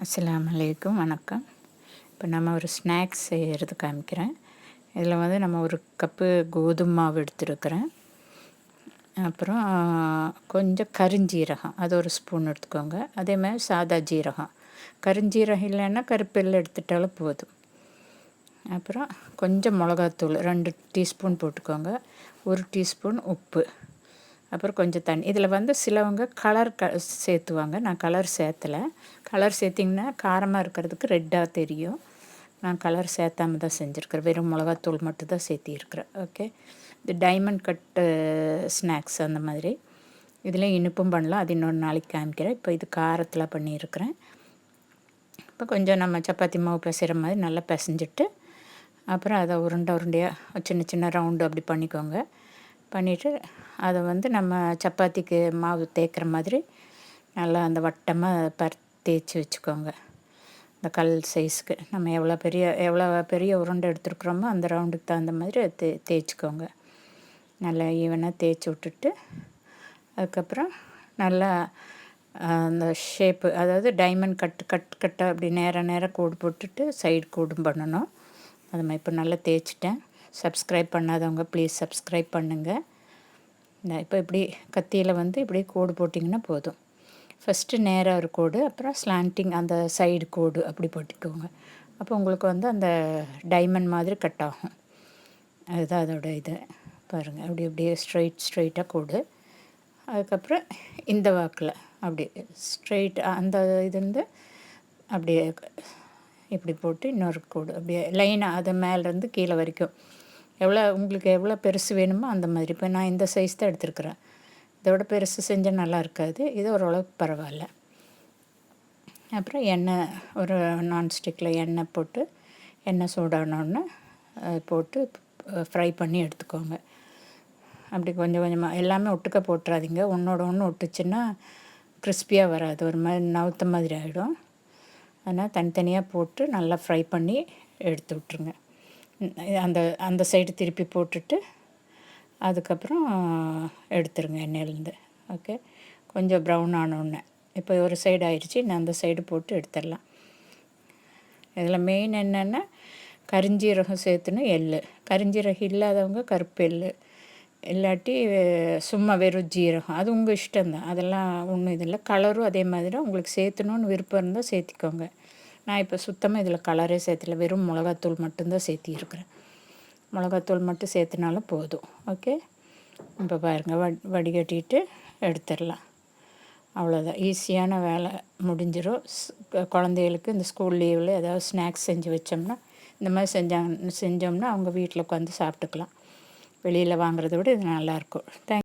அஸ்ஸலாமு அலைக்கும், வணக்கம். இப்போ நம்ம ஒரு ஸ்நாக்ஸ் செய்கிறது காமிக்கிறேன். இதில் வந்து நம்ம ஒரு கப்பு கோதுமை மாவு எடுத்துருக்கிறேன். அப்புறம் கொஞ்சம் கருஞ்சீரகம், அது ஒரு ஸ்பூன் எடுத்துக்கோங்க. அதே மாதிரி சாதா ஜீரகம், கருஞ்சீரகம் இல்லைன்னா கருப்பெல்லாம் எடுத்துட்டாலும் போதும். அப்புறம் கொஞ்சம் மிளகாத்தூள் 2 டீஸ்பூன் போட்டுக்கோங்க. 1 டீஸ்பூன் உப்பு, அப்புறம் கொஞ்சம் தண்ணி. இதில் வந்து சிலவங்க கலர் சேர்த்துவாங்க. நான் கலர் சேர்த்தலை. கலர் சேர்த்திங்கன்னா காரமாக இருக்கிறதுக்கு ரெட்டாக தெரியும். நான் கலர் சேர்த்தாம தான் செஞ்சுருக்கிறேன். வெறும் மிளகாத்தூள் மட்டும் தான் சேர்த்திருக்கிறேன். ஓகே, இது டைமண்ட் கட்டு ஸ்நாக்ஸ் அந்த மாதிரி. இதில் இனிப்பும் பண்ணலாம், அது இன்னொரு நாளைக்கு காமிக்கிறேன். இப்போ இது காரத்தில் பண்ணியிருக்கிறேன். இப்போ கொஞ்சம் நம்ம சப்பாத்தி மாவு பிசைகிற மாதிரி நல்லா பிசைஞ்சிட்டு, அப்புறம் அதை உருண்டையாக சின்ன சின்ன ரவுண்டு அப்படி பண்ணிக்கோங்க. பண்ணிவிட்டு அதை வந்து நம்ம சப்பாத்திக்கு மாவு தேய்க்கிற மாதிரி நல்லா அந்த வட்டமாக தேய்ச்சி வச்சுக்கோங்க. இந்த கல் சைஸுக்கு நம்ம எவ்வளோ பெரிய உருண்டை எடுத்துருக்குறோமோ அந்த ரவுண்டுக்கு தகுந்த மாதிரி தேய்ச்சிக்கோங்க. நல்லா ஈவனாக தேய்ச்சி விட்டுட்டு, அதுக்கப்புறம் நல்லா அந்த ஷேப்பு, அதாவது டைமண்ட் கட்டாக அப்படி நேராக கோடு போட்டுட்டு சைடு கோடும் பண்ணணும். அது மாதிரி இப்போ நல்லா தேய்ச்சிட்டேன். சப்ஸ்கிரைப் பண்ணாதவங்க ப்ளீஸ் சப்ஸ்கிரைப் பண்ணுங்கள். இப்போ இப்படி கத்தியில் வந்து இப்படி கோடு போட்டிங்கன்னா போதும். ஃபஸ்ட்டு நேராக ஒரு கோடு, அப்புறம் ஸ்லாண்டிங் அந்த சைடு கோடு அப்படி போட்டுக்கோங்க. அப்போ உங்களுக்கு வந்து அந்த டைமண்ட் மாதிரி கட் ஆகும். அதுதான் அதோட இது. பாருங்கள், அப்படியே ஸ்ட்ரைட்டாக கோடு. அதுக்கப்புறம் இந்த வாக்கில் அப்படி ஸ்ட்ரைட் அந்த இது வந்து அப்படியே இப்படி போட்டு இன்னொரு கோடு அப்படியே லைனாக அது மேலேருந்து கீழே வரைக்கும் உங்களுக்கு எவ்வளோ பெருசு வேணுமோ அந்த மாதிரி. இப்போ நான் இந்த சைஸ் தான் எடுத்துருக்குறேன். இதோட பெருசு செஞ்சால் நல்லா இருக்காது, இது ஓரளவுக்கு பரவாயில்ல. அப்புறம் எண்ணெய், ஒரு நான்ஸ்டிக்கில் எண்ணெய் போட்டு, எண்ணெய் சூடானோன்னு போட்டு ஃப்ரை பண்ணி எடுத்துக்கோங்க. அப்படி கொஞ்சம் கொஞ்சமாக எல்லாமே ஒட்டுக்க போட்டுறாதீங்க. ஒன்று ஒட்டுச்சுன்னா கிறிஸ்பியாக வராது, ஒரு மாதிரி நவுத்த மாதிரி ஆகிடும். அதனால் தனித்தனியாக போட்டு நல்லா ஃப்ரை பண்ணி எடுத்து விட்ருங்க. அந்த சைடு திருப்பி போட்டுட்டு அதுக்கப்புறம் எடுத்துருங்க எண்ணெயிலேருந்து. ஓகே, கொஞ்சம் ப்ரௌன் ஆனோடனே இப்போ ஒரு சைடு ஆயிடுச்சு, நான் அந்த சைடு போட்டு எடுத்துடலாம். இதில் மெயின் என்னென்னா கருஞ்சீரகம் சேர்த்துணும், எள்ளு. கருஞ்சீரகம் இல்லாதவங்க கருப்பு எள்ளு, இல்லாட்டி சும்மா வெறும் ஜீரகம், அது உங்கள் இஷ்டம்தான். அதெல்லாம் ஒன்றும் இதில் கலரும் அதே மாதிரி தான். உங்களுக்கு சேர்த்தணுன்னு விருப்பம் இருந்தால் சேர்த்திக்கோங்க. நான் இப்போ சுத்தமாக இதில் கலரே சேர்த்துல, வெறும் மிளகாத்தூள் மட்டும்தான் சேர்த்திருக்கிறேன். மிளகாத்தூள் மட்டும் சேர்த்துனாலும் போதும். ஓகே, இப்போ பாருங்கள், வடிகட்டிட்டு எடுத்துடலாம். அவ்வளோதான், ஈஸியான வேலை முடிஞ்சிடும். குழந்தைகளுக்கு இந்த ஸ்கூல் லீவில் ஏதாவது ஸ்நாக்ஸ் செஞ்சு வச்சோம்னா, இந்த மாதிரி செஞ்சோம்னா அவங்க வீட்டில் உட்காந்து சாப்பிட்டுக்கலாம். வெளியில் வாங்குறத விட இது நல்லாயிருக்கும்.